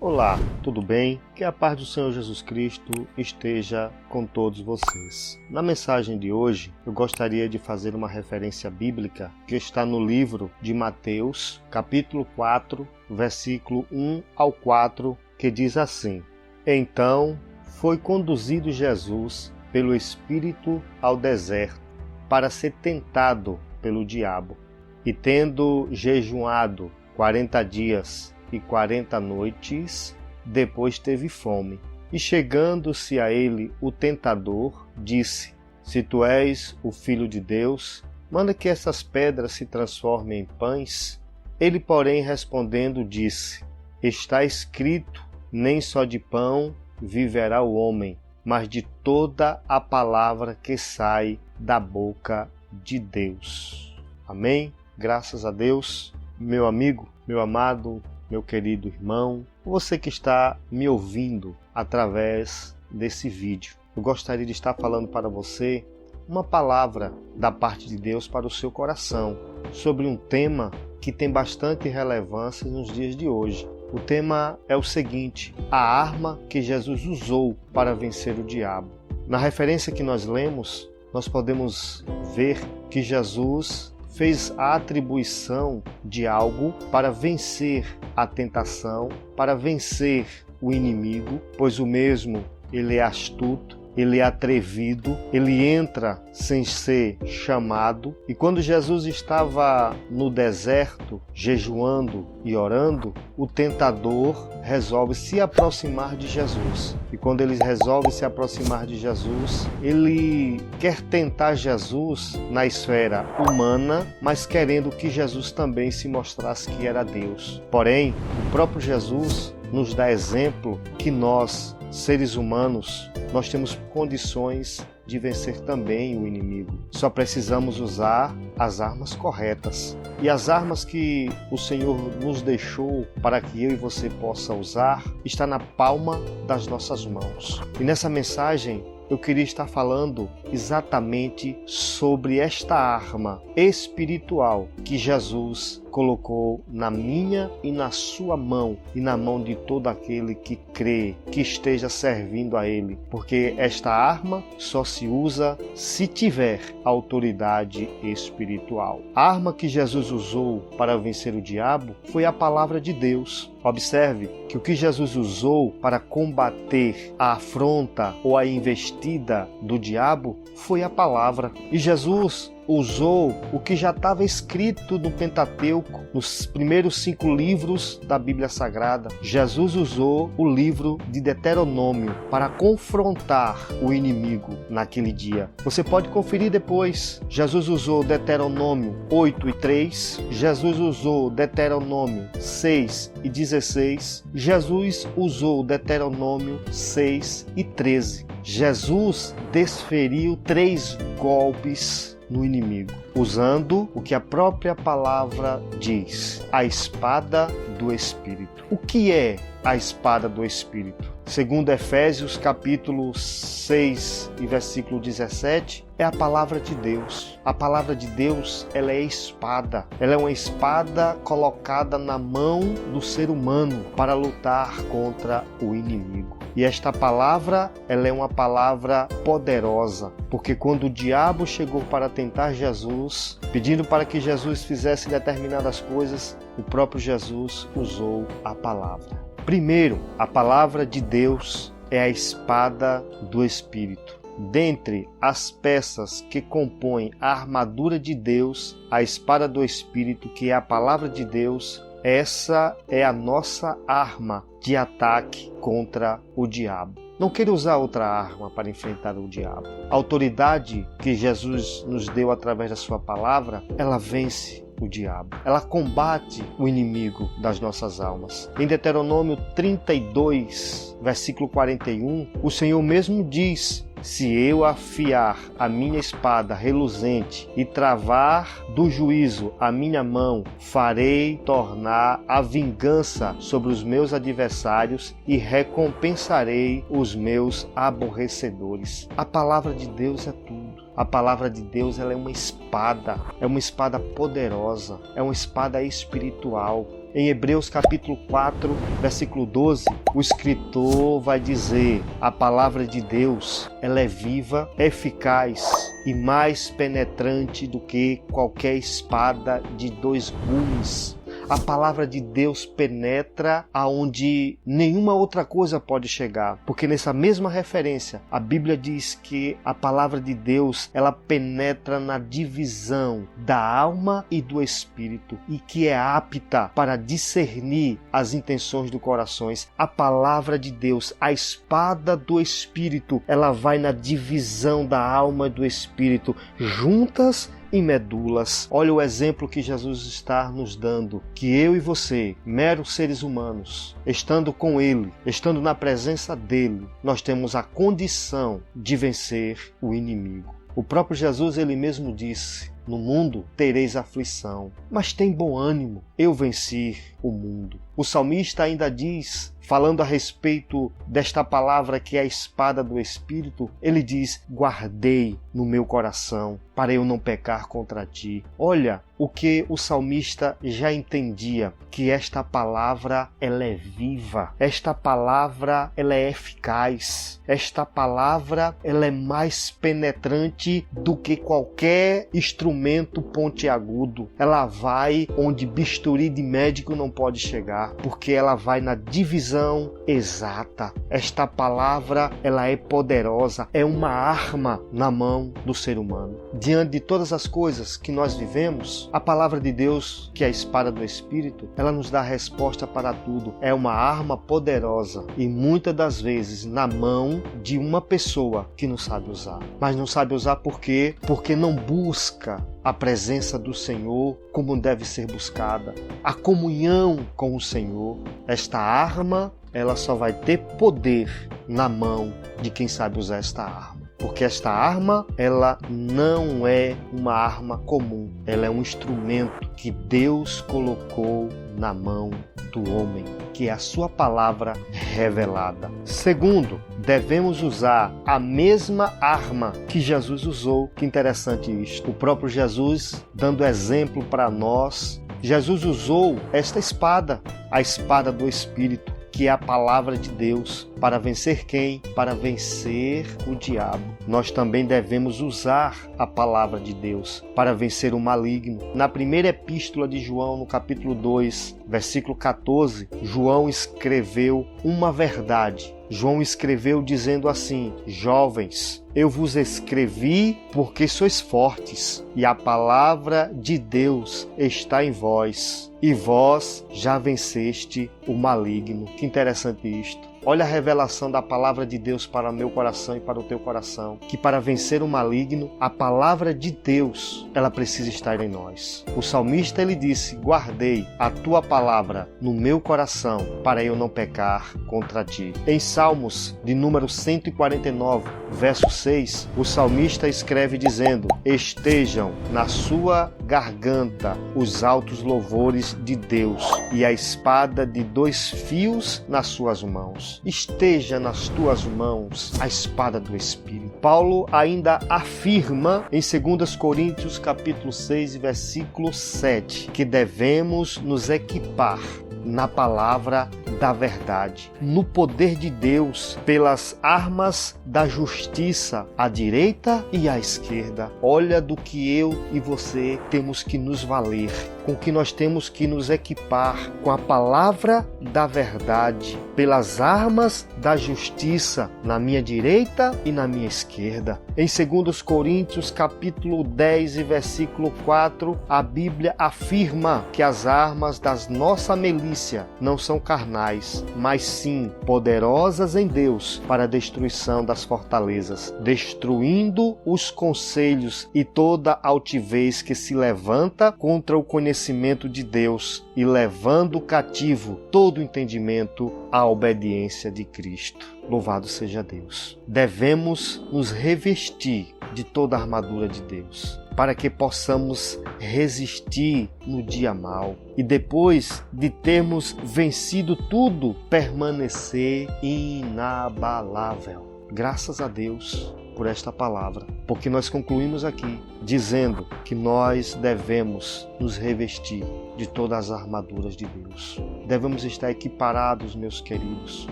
Olá, tudo bem? Que a paz do Senhor Jesus Cristo esteja com todos vocês. Na mensagem de hoje, eu gostaria de fazer uma referência bíblica que está no livro de Mateus, capítulo 4, versículo 1 ao 4, que diz assim: Então foi conduzido Jesus pelo Espírito ao deserto para ser tentado pelo diabo. E tendo jejuado 40 dias e 40 noites, depois teve fome. E chegando-se a ele o tentador, disse: Se tu és o Filho de Deus, manda que essas pedras se transformem em pães. Ele, porém, respondendo, disse: Está escrito, nem só de pão viverá o homem, mas de toda a palavra que sai da boca de Deus. Amém? Graças a Deus. Meu amigo, meu amado, meu querido irmão, você que está me ouvindo através desse vídeo, eu gostaria de estar falando para você uma palavra da parte de Deus para o seu coração, sobre um tema que tem bastante relevância nos dias de hoje. O tema é o seguinte: a arma que Jesus usou para vencer o diabo. Na referência que nós lemos, nós podemos ver que Jesus fez a atribuição de algo para vencer a tentação, para vencer o inimigo, pois o mesmo ele é astuto, ele é atrevido, ele entra sem ser chamado. E quando Jesus estava no deserto, jejuando e orando, o tentador resolve se aproximar de Jesus. E quando ele resolve se aproximar de Jesus, ele quer tentar Jesus na esfera humana, mas querendo que Jesus também se mostrasse que era Deus. Porém, o próprio Jesus nos dá exemplo que nós, seres humanos, nós temos condições de vencer também o inimigo. Só precisamos usar as armas corretas. E as armas que o Senhor nos deixou para que eu e você possa usar está na palma das nossas mãos. E nessa mensagem eu queria estar falando exatamente sobre esta arma espiritual que Jesus colocou na minha e na sua mão e na mão de todo aquele que crê, que esteja servindo a Ele, porque esta arma só se usa se tiver autoridade espiritual. A arma que Jesus usou para vencer o diabo foi a palavra de Deus. Observe que o que Jesus usou para combater a afronta ou a investida do diabo foi a palavra. E Jesus usou o que já estava escrito no Pentateuco, nos primeiros 5 livros da Bíblia Sagrada. Jesus usou o livro de Deuteronômio para confrontar o inimigo naquele dia. Você pode conferir depois. Jesus usou Deuteronômio 8:3, Jesus usou Deuteronômio 6:16, Jesus usou Deuteronômio 6:13. Jesus desferiu 3 golpes no inimigo, usando o que a própria palavra diz: a espada do Espírito. O que é a espada do Espírito? Segundo Efésios capítulo 6 e versículo 17, é a palavra de Deus. A palavra de Deus, ela é espada. Ela é uma espada colocada na mão do ser humano para lutar contra o inimigo. E esta palavra, ela é uma palavra poderosa, porque quando o diabo chegou para tentar Jesus, pedindo para que Jesus fizesse determinadas coisas, o próprio Jesus usou a palavra. Primeiro, a palavra de Deus é a espada do Espírito. Dentre as peças que compõem a armadura de Deus, a espada do Espírito, que é a palavra de Deus, essa é a nossa arma de ataque contra o diabo. Não queira usar outra arma para enfrentar o diabo. A autoridade que Jesus nos deu através da sua palavra, ela vence o diabo. Ela combate o inimigo das nossas almas. Em Deuteronômio 32, versículo 41, o Senhor mesmo diz: Se eu afiar a minha espada reluzente e travar do juízo a minha mão, farei tornar a vingança sobre os meus adversários e recompensarei os meus aborrecedores. A palavra de Deus é tudo. A palavra de Deus, ela é uma espada poderosa, é uma espada espiritual. Em Hebreus capítulo 4, versículo 12, o escritor vai dizer: a palavra de Deus, ela é viva, eficaz e mais penetrante do que qualquer espada de 2 gumes. A palavra de Deus penetra aonde nenhuma outra coisa pode chegar, porque nessa mesma referência a Bíblia diz que a palavra de Deus, ela penetra na divisão da alma e do espírito e que é apta para discernir as intenções do coração. A palavra de Deus, a espada do espírito, ela vai na divisão da alma e do espírito, juntas e medulas. Olha o exemplo que Jesus está nos dando, que eu e você, meros seres humanos, estando com Ele, estando na presença dEle, nós temos a condição de vencer o inimigo. O próprio Jesus, Ele mesmo disse: no mundo tereis aflição, mas tem bom ânimo, eu venci o mundo. O salmista ainda diz, falando a respeito desta palavra que é a espada do Espírito, ele diz: guardei no meu coração para eu não pecar contra ti. Olha o que o salmista já entendia, que esta palavra ela é viva, esta palavra ela é eficaz, esta palavra ela é mais penetrante do que qualquer instrumento pontiagudo. Ela vai onde bisturi de médico não pode chegar, porque ela vai na divisão exata. Esta palavra ela é poderosa, é uma arma na mão do ser humano. Diante de todas as coisas que nós vivemos, a palavra de Deus, que é a espada do Espírito, ela nos dá a resposta para tudo. É uma arma poderosa e muitas das vezes na mão de uma pessoa que não sabe usar. Mas não sabe usar por quê? Porque não busca a presença do Senhor como deve ser buscada, a comunhão com o Senhor. Esta arma, ela só vai ter poder na mão de quem sabe usar esta arma. Porque esta arma, ela não é uma arma comum. Ela é um instrumento que Deus colocou na mão do homem, que é a sua palavra revelada. Segundo, devemos usar a mesma arma que Jesus usou. Que interessante isto. O próprio Jesus, dando exemplo para nós, Jesus usou esta espada, a espada do Espírito, que é a palavra de Deus, para vencer quem? Para vencer o diabo. Nós também devemos usar a palavra de Deus para vencer o maligno. Na primeira epístola de João, no capítulo 2, versículo 14, João escreveu uma verdade. João escreveu dizendo assim: jovens, eu vos escrevi porque sois fortes, e a palavra de Deus está em vós, e vós já venceste o maligno. Que interessante isto. Olha a revelação da palavra de Deus para o meu coração e para o teu coração, que para vencer o maligno, a palavra de Deus, ela precisa estar em nós. O salmista, ele disse: guardei a tua palavra no meu coração para eu não pecar contra ti. Em Salmos de número 149, verso 6, o salmista escreve dizendo: estejam na sua garganta os altos louvores de Deus e a espada de 2 fios nas suas mãos. Esteja nas tuas mãos a espada do Espírito. Paulo ainda afirma em 2 Coríntios capítulo 6, versículo 7, que devemos nos equipar na palavra da verdade, no poder de Deus, pelas armas da justiça, à direita e à esquerda. Olha do que eu e você temos que nos valer, com que nós temos que nos equipar com a palavra da verdade, pelas armas da justiça, na minha direita e na minha esquerda. Em 2 Coríntios capítulo 10 e versículo 4, a Bíblia afirma que as armas da nossa milícia não são carnais, mas sim poderosas em Deus para a destruição das fortalezas, destruindo os conselhos e toda altivez que se levanta contra o conhecimento de Deus e levando cativo todo entendimento à obediência de Cristo. Louvado seja Deus. Devemos nos revestir de toda a armadura de Deus, para que possamos resistir no dia mau e depois de termos vencido tudo, permanecer inabalável. Graças a Deus por esta palavra. porque nós concluímos aqui dizendo que nós devemos nos revestir de todas as armaduras de Deus. Devemos estar equiparados, meus queridos,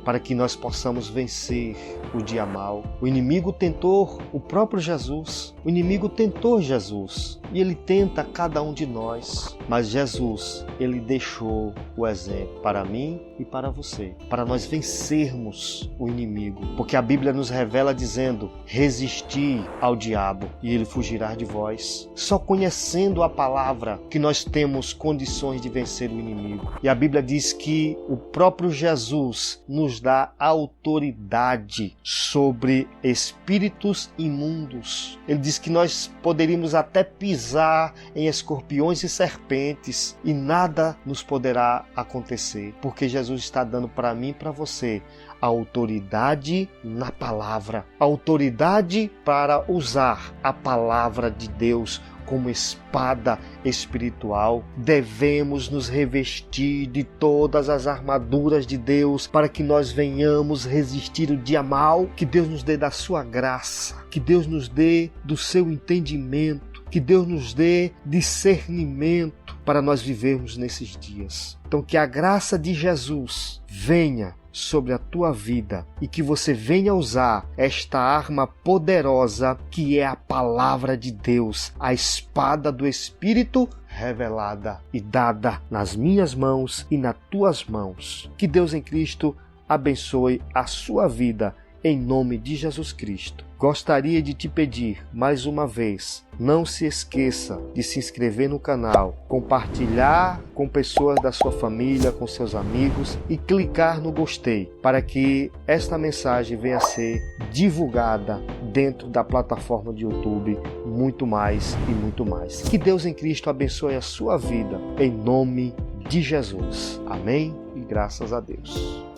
para que nós possamos vencer o dia mau. O inimigo tentou o próprio Jesus. O inimigo tentou Jesus e ele tenta cada um de nós. Mas Jesus, ele deixou o exemplo para mim e para você, para nós vencermos o inimigo. Porque a Bíblia nos revela dizendo: resisti ao diabo e ele fugirá de vós. Só conhecendo a palavra que nós temos condições de vencer o inimigo. E a Bíblia diz que o próprio Jesus nos dá autoridade sobre espíritos imundos. Ele diz que nós poderíamos até pisar em escorpiões e serpentes e nada nos poderá acontecer, porque Jesus está dando para mim e para você a autoridade na palavra, a autoridade para usar a palavra de Deus como espada espiritual. Devemos nos revestir de todas as armaduras de Deus para que nós venhamos resistir o dia mau. Que Deus nos dê da sua graça, que Deus nos dê do seu entendimento, que Deus nos dê discernimento para nós vivermos nesses dias. Então que a graça de Jesus venha sobre a tua vida e que você venha usar esta arma poderosa que é a palavra de Deus, a espada do Espírito revelada e dada nas minhas mãos e nas tuas mãos. Que Deus em Cristo abençoe a sua vida em nome de Jesus Cristo. Gostaria de te pedir mais uma vez, não se esqueça de se inscrever no canal, compartilhar com pessoas da sua família, com seus amigos e clicar no gostei para que esta mensagem venha a ser divulgada dentro da plataforma de YouTube muito mais e muito mais. Que Deus em Cristo abençoe a sua vida em nome de Jesus. Amém e graças a Deus.